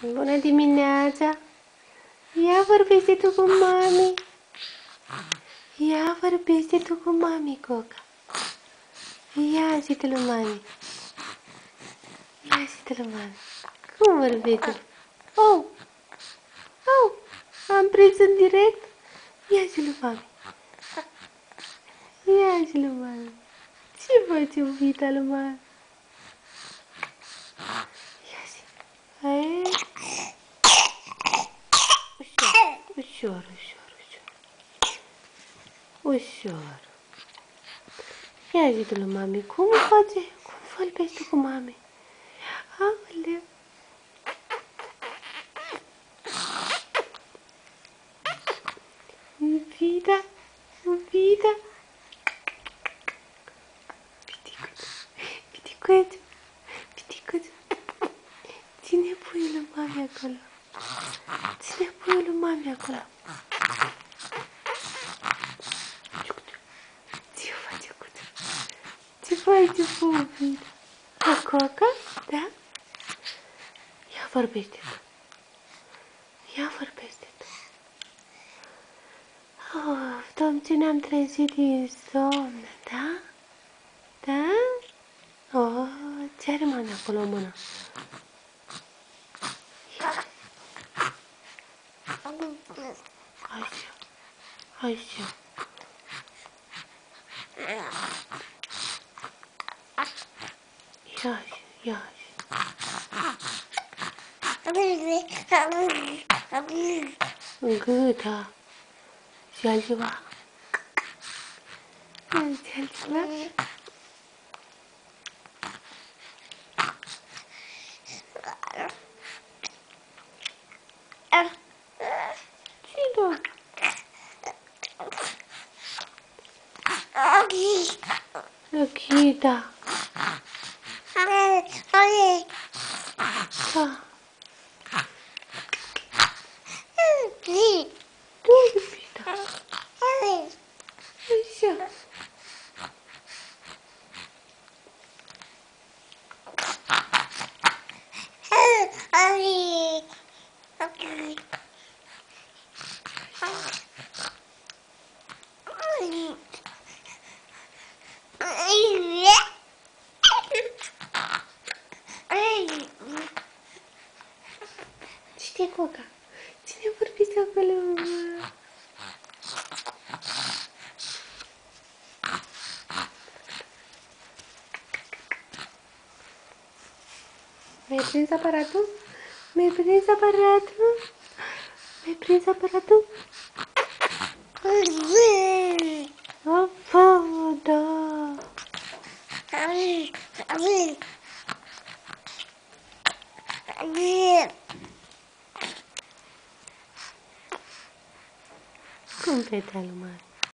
Bună dimineața! Ia vorbește tu cu mami! Ia vorbește tu cu mami, Coca! Ia zi-te lui mami! Ia zi-te lui mami! Cum vorbești tu? Oh! Oh! Am prins în direct? Ia zi lui mami! Ia zi lui mami! Ce faci, iubita lui mami? Ia zi! Hai! Ușor, ușor, ușor. Ușor. Ia zi tu lui mami, cum face? Cum vorbești tu cu mami? Aoleu. Iubita, iubita. Piticuț, piticuț, piticuț. Ține puiul lui mami acolo. Ține puiul lui mami acolo. Ce faci, Cuțu? Ce faci, pupita? O Coca? Da? Ia vorbește tu. Ia vorbește tu. Oh, Domn, ce ne-am trezit din somn, da? Da? Oh, ce are mami acolo în mână? Așa, așa. Ia, ia. Gâta. Și altceva. Și altceva. Ce-i Gâta. Da. Tu, iubita. Așa. Cine Coca? Cine vorbește acolo? Mi-ai prins aparatul? Mi-ai prins aparatul? Mi-ai prins aparatul? Opa, da. Cum pe te-a luat?